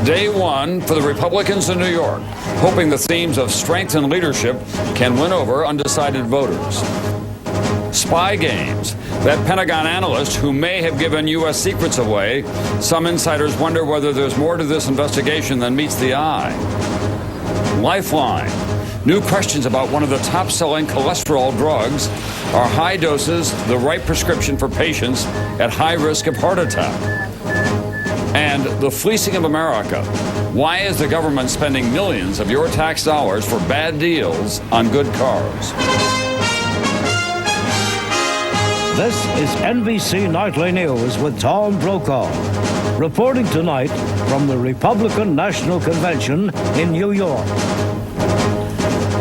Day one for the Republicans in New York, hoping the themes of strength and leadership can win over undecided voters. Spy games. That Pentagon analyst who may have given U.S. secrets away. Some insiders wonder whether there's more to this investigation than meets the eye. Lifeline. New questions about one of the top-selling cholesterol drugs. Are high doses the right prescription for patients at high risk of heart attack? And the fleecing of America. Why is the government spending millions of your tax dollars for bad deals on good cars? This is NBC Nightly News with Tom Brokaw. Reporting tonight from the Republican National Convention in New York.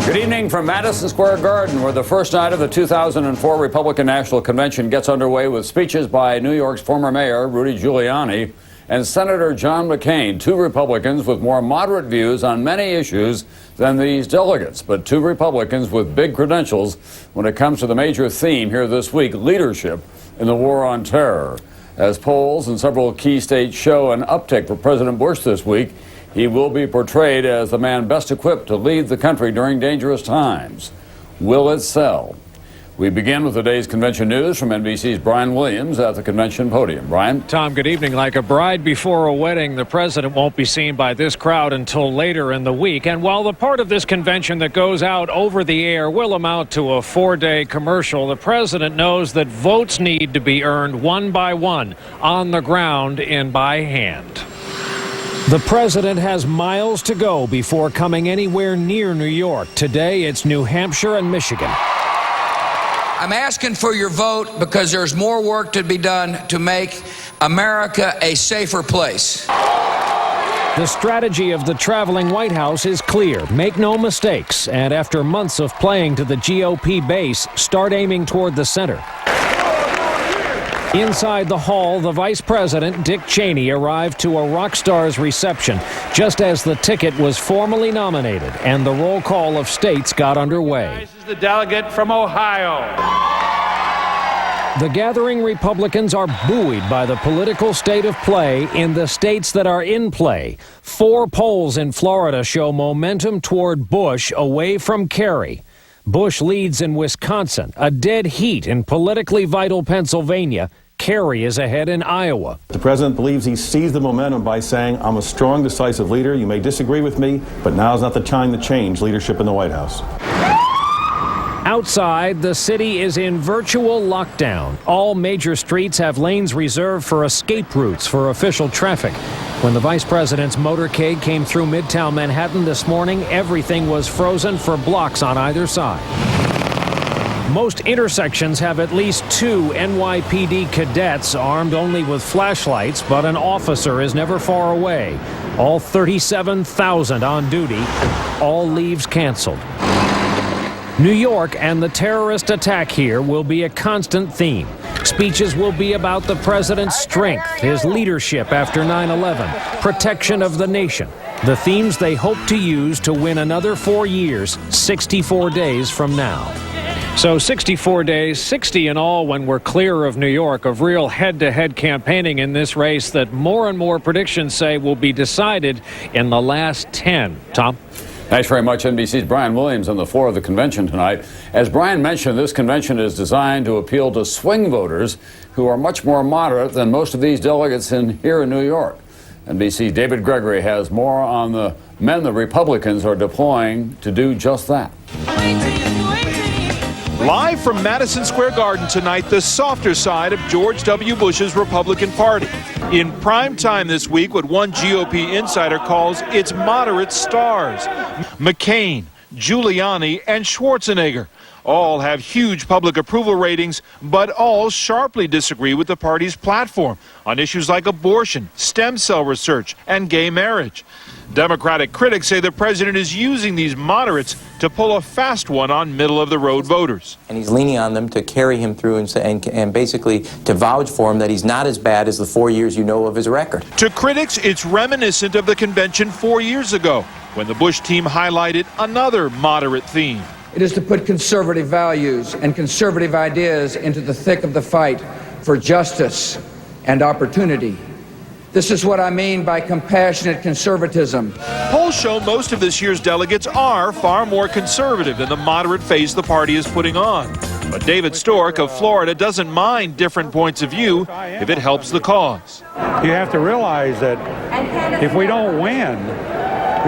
Good evening from Madison Square Garden, where the first night of the 2004 Republican National Convention gets underway with speeches by New York's former mayor, Rudy Giuliani, and Senator John McCain, two Republicans with more moderate views on many issues than these delegates, but two Republicans with big credentials when it comes to the major theme here this week, leadership in the war on terror. As polls in several key states show an uptick for President Bush this week, he will be portrayed as the man best equipped to lead the country during dangerous times. Will it sell? We begin with today's convention news from NBC's Brian Williams at the convention podium. Brian? Tom, good evening. Like a bride before a wedding, the president won't be seen by this crowd until later in the week. And while the part of this convention that goes out over the air will amount to a 4-day commercial, the president knows that votes need to be earned one by one, on the ground and by hand. The president has miles to go before coming anywhere near New York. Today, it's New Hampshire and Michigan. I'm asking for your vote because there's more work to be done to make America a safer place. The strategy of the traveling White House is clear. Make no mistakes. And after months of playing to the GOP base, start aiming toward the center. Inside the hall, the Vice President, Dick Cheney, arrived to a rock star's reception just as the ticket was formally nominated and the roll call of states got underway. This is the delegate from Ohio. The gathering Republicans are buoyed by the political state of play in the states that are in play. 4 polls in Florida show momentum toward Bush away from Kerry. Bush leads in Wisconsin, a dead heat in politically vital Pennsylvania. Kerry is ahead in Iowa. The president believes he seized the momentum by saying, I'm a strong, decisive leader. You may disagree with me, but now's not the time to change leadership in the White House. Outside, the city is in virtual lockdown. All major streets have lanes reserved for escape routes for official traffic. When the vice president's motorcade came through Midtown Manhattan this morning, everything was frozen for blocks on either side. Most intersections have at least 2 NYPD cadets armed only with flashlights, but an officer is never far away. All 37,000 on duty, all leaves canceled. New York and the terrorist attack here will be a constant theme. Speeches will be about the president's strength, his leadership after 9/11, protection of the nation, the themes they hope to use to win another 4 years, 64 days from now. So 64 days, 60 in all when we're clear of New York, of real head-to-head campaigning in this race that more and more predictions say will be decided in the last 10. Tom? Thanks very much, NBC's Brian Williams on the floor of the convention tonight. As Brian mentioned, this convention is designed to appeal to swing voters who are much more moderate than most of these delegates here in New York. NBC's David Gregory has more on the men the Republicans are deploying to do just that. Live from Madison Square Garden tonight, the softer side of George W. Bush's Republican Party. In prime time this week, what one GOP insider calls its moderate stars. McCain, Giuliani, and Schwarzenegger all have huge public approval ratings, but all sharply disagree with the party's platform on issues like abortion, stem cell research, and gay marriage. Democratic critics say the president is using these moderates to pull a fast one on middle-of-the-road voters. And he's leaning on them to carry him through and basically to vouch for him that he's not as bad as the 4 years you know of his record. To critics, it's reminiscent of the convention 4 years ago, when the Bush team highlighted another moderate theme. It is to put conservative values and conservative ideas into the thick of the fight for justice and opportunity. This is what I mean by compassionate conservatism. Polls show most of this year's delegates are far more conservative than the moderate face the party is putting on. But David Stork of Florida doesn't mind different points of view if it helps the cause. You have to realize that if we don't win,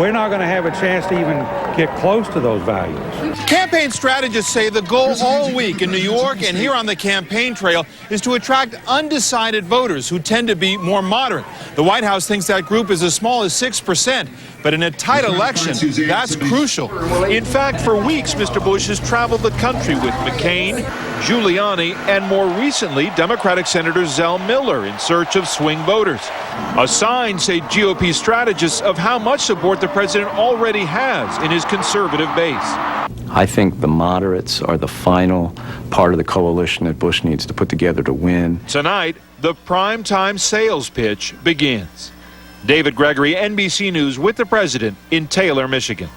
we're not going to have a chance to even get close to those values. Campaign strategists say the goal all week in New York and here on the campaign trail is to attract undecided voters who tend to be more moderate. The White House thinks that group is as small as 6%, but in a tight election, that's crucial. In fact, for weeks, Mr. Bush has traveled the country with McCain, Giuliani, and more recently, Democratic Senator Zell Miller in search of swing voters. A sign, say GOP strategists, of how much support the president already has in his conservative base. I think the moderates are the final part of the coalition that Bush needs to put together to win. Tonight, the primetime sales pitch begins. David Gregory, NBC News, with the president in Taylor, Michigan.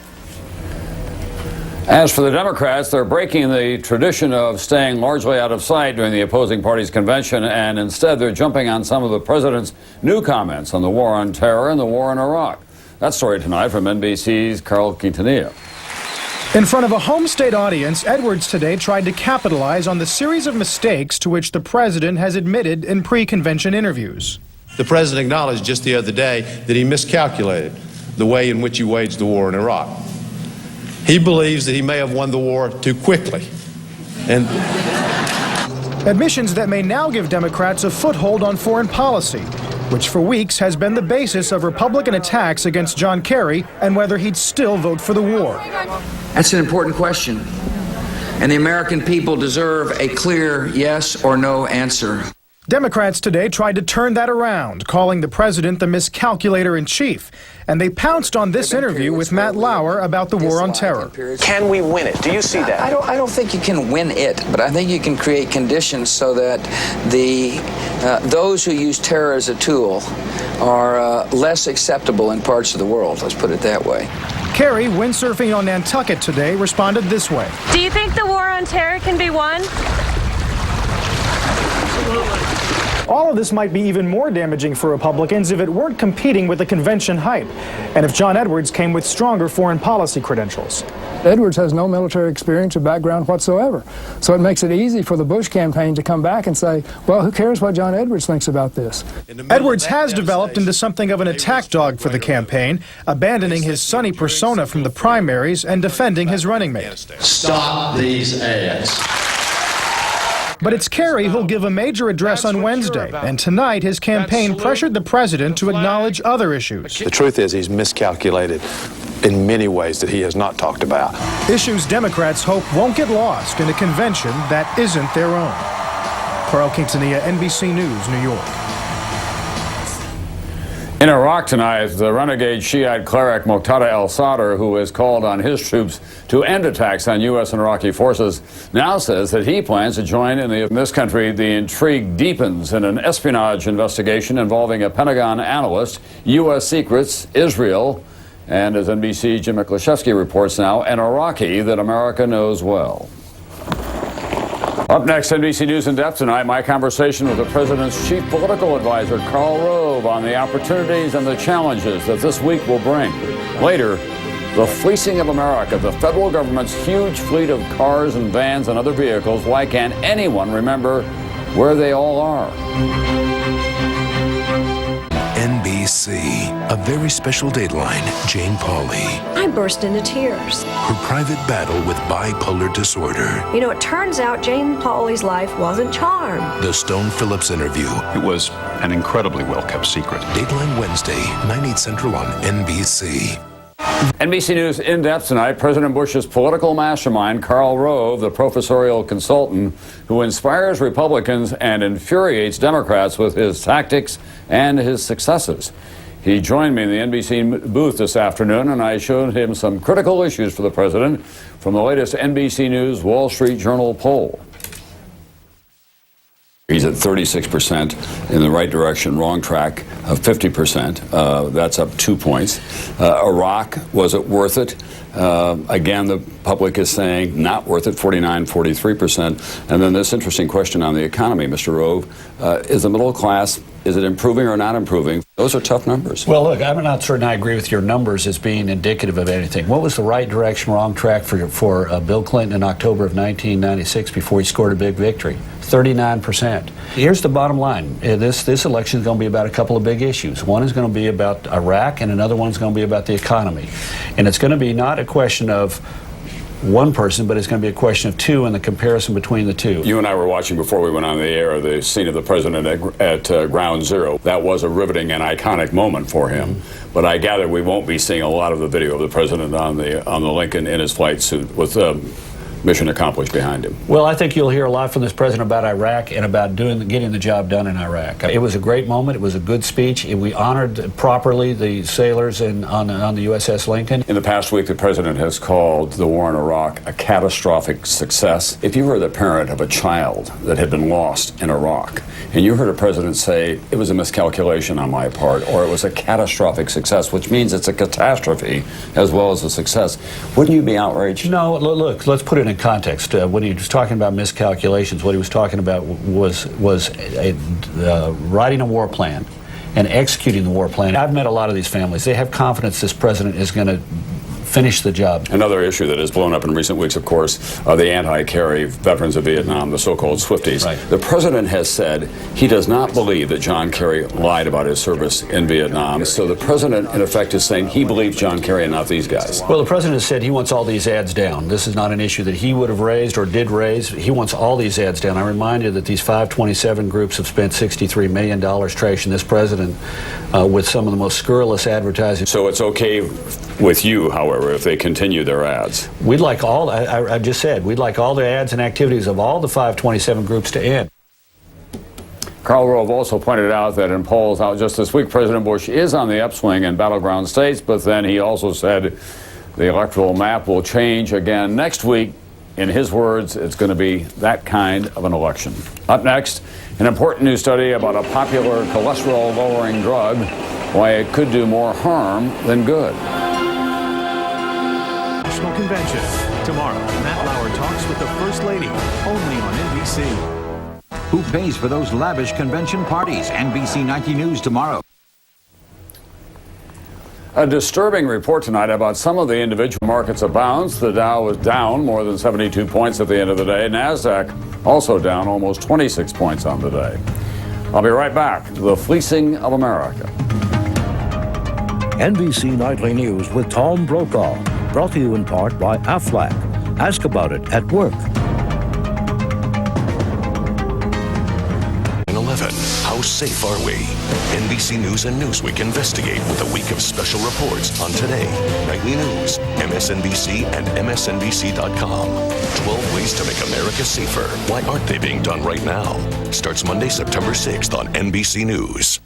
As for the Democrats, they're breaking the tradition of staying largely out of sight during the opposing party's convention, and instead they're jumping on some of the president's new comments on the war on terror and the war in Iraq. That story tonight from NBC's Carl Quintanilla. In front of a home state audience, Edwards today tried to capitalize on the series of mistakes to which the president has admitted in pre-convention interviews. The president acknowledged just the other day that he miscalculated the way in which he waged the war in Iraq. He believes that he may have won the war too quickly. And admissions that may now give Democrats a foothold on foreign policy, which for weeks has been the basis of Republican attacks against John Kerry and whether he'd still vote for the war. That's an important question, and the American people deserve a clear yes or no answer. Democrats today tried to turn that around, calling the president the miscalculator-in-chief, and they pounced on this interview with Matt Lauer about the war on terror. Can we win it? Do you see that? I don't think you can win it, but I think you can create conditions so that those who use terror as a tool are less acceptable in parts of the world. Let's put it that way. Kerry, windsurfing on Nantucket today, responded this way. Do you think the war on terror can be won? All of this might be even more damaging for Republicans if it weren't competing with the convention hype, and if John Edwards came with stronger foreign policy credentials. Edwards has no military experience or background whatsoever, so it makes it easy for the Bush campaign to come back and say, well, who cares what John Edwards thinks about this? Edwards has developed into something of an attack dog for the campaign, abandoning his sunny persona from the primaries and defending his running mate. Stop these ads. But it's Kerry who'll give a major address on Wednesday, and tonight his campaign pressured the president to acknowledge other issues. the truth is he's miscalculated in many ways that he has not talked about. Issues Democrats hope won't get lost in a convention that isn't their own. Carl Quintanilla, NBC News, New York. In Iraq tonight, the renegade Shiite cleric Muqtada al-Sadr, who has called on his troops to end attacks on U.S. and Iraqi forces, now says that he plans to join in this country. The intrigue deepens in an espionage investigation involving a Pentagon analyst, U.S. secrets, Israel, and as NBC's Jim Miklashevsky reports now, an Iraqi that America knows well. Up next, NBC News in Depth tonight, my conversation with the president's chief political advisor, Karl Rove, on the opportunities and the challenges that this week will bring. Later, the fleecing of America, the federal government's huge fleet of cars and vans and other vehicles. Why can't anyone remember where they all are? NBC, a very special Dateline, Jane Pauley. I burst into tears. Her private battle with bipolar disorder. You know, it turns out Jane Pauley's life wasn't charmed. The Stone Phillips interview. It was an incredibly well-kept secret. Dateline Wednesday, 9/8 Central on NBC. NBC News in Depth tonight, President Bush's political mastermind, Karl Rove, the professorial consultant who inspires Republicans and infuriates Democrats with his tactics and his successes. He joined me in the NBC booth this afternoon, and I showed him some critical issues for the president from the latest NBC News Wall Street Journal poll. He's at 36% in the right direction, wrong track of 50%. That's up 2 points. Iraq, was it worth it? Again, the public is saying not worth it, 43%. And then this interesting question on the economy, Mr. Rove. Is the middle class, is it improving or not improving? Those are tough numbers. Well, look, I'm not certain I agree with your numbers as being indicative of anything. What was the right direction, wrong track for Bill Clinton in October of 1996 before he scored a big victory? 39%. Here's the bottom line. This election is going to be about a couple of big issues. One is going to be about Iraq, and another one is going to be about the economy. And it's going to be not a question of one person, but it's going to be a question of two and the comparison between the two. You and I were watching before we went on the air the scene of the president at Ground Zero. That was a riveting and iconic moment for him. But I gather we won't be seeing a lot of the video of the president on the Lincoln in his flight suit with mission accomplished behind him. Well, I think you'll hear a lot from this president about Iraq and about getting the job done in Iraq. It was a great moment. It was a good speech. We honored properly the sailors on the USS Lincoln. In the past week, the president has called the war in Iraq a catastrophic success. If you were the parent of a child that had been lost in Iraq, and you heard a president say it was a miscalculation on my part, or it was a catastrophic success, which means it's a catastrophe as well as a success, wouldn't you be outraged? No, look, let's put it in context. When he was talking about miscalculations, what he was talking about was writing a war plan and executing the war plan. I've met a lot of these families. They have confidence this president is going to finish the job. Another issue that has blown up in recent weeks, of course, are the anti-Kerry veterans of Vietnam, the so-called Swifties. Right. The president has said he does not believe that John Kerry lied about his service in Vietnam. So the president, in effect, is saying he believes John Kerry and not these guys. Well, the president has said he wants all these ads down. This is not an issue that he would have raised or did raise. He wants all these ads down. I remind you that these 527 groups have spent $63 million trashing this president with some of the most scurrilous advertising. So it's okay with you, however, if they continue their ads? We'd like all, I just said, we'd like all the ads and activities of all the 527 groups to end. Karl Rove also pointed out that in polls out just this week, President Bush is on the upswing in battleground states, but then he also said the electoral map will change again next week. In his words, it's going to be that kind of an election. Up next, an important new study about a popular cholesterol-lowering drug, why it could do more harm than good. National Convention. Tomorrow, Matt Lauer talks with the First Lady, only on NBC. Who pays for those lavish convention parties? NBC Nightly News tomorrow. A disturbing report tonight about some of the individual markets abounds. The Dow was down more than 72 points at the end of the day. NASDAQ also down almost 26 points on the day. I'll be right back. The fleecing of America. NBC Nightly News with Tom Brokaw. Brought to you in part by Aflac. Ask about it at work. 9/11. How safe are we? NBC News and Newsweek investigate with a week of special reports on Today, Nightly News, MSNBC, and MSNBC.com. 12 ways to make America safer. Why aren't they being done right now? Starts Monday, September 6th on NBC News.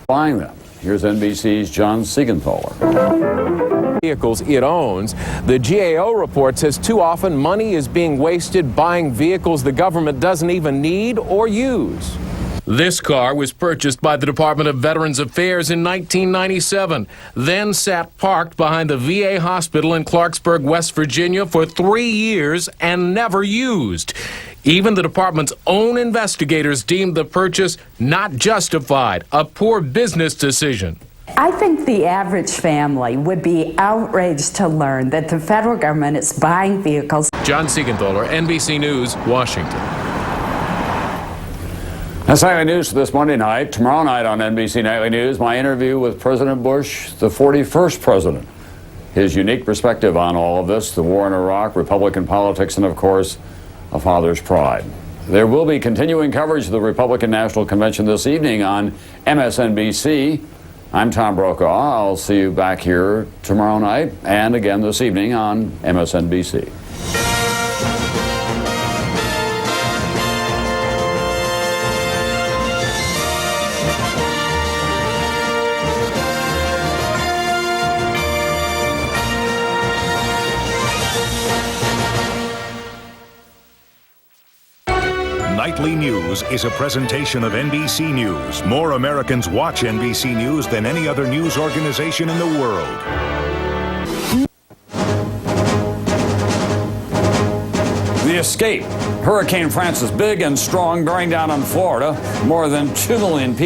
Buying them. Here's NBC's John Siegenthaler. Vehicles it owns. The GAO report says too often money is being wasted buying vehicles the government doesn't even need or use. This car was purchased by the Department of Veterans Affairs in 1997, then sat parked behind the VA hospital in Clarksburg, West Virginia for 3 years and never used. Even the department's own investigators deemed the purchase not justified, a poor business decision. I think the average family would be outraged to learn that the federal government is buying vehicles. John Siegenthaler, NBC News, Washington. That's Nightly News for this Monday night. Tomorrow night on NBC Nightly News, my interview with President Bush, the 41st president. His unique perspective on all of this, the war in Iraq, Republican politics, and of course, a father's pride. There will be continuing coverage of the Republican National Convention this evening on MSNBC. I'm Tom Brokaw. I'll see you back here tomorrow night and again this evening on MSNBC. Nightly News. News is a presentation of NBC News. More Americans watch NBC News than any other news organization in the world. The escape. Hurricane Francis, big and strong, bearing down on Florida. More than 2 million people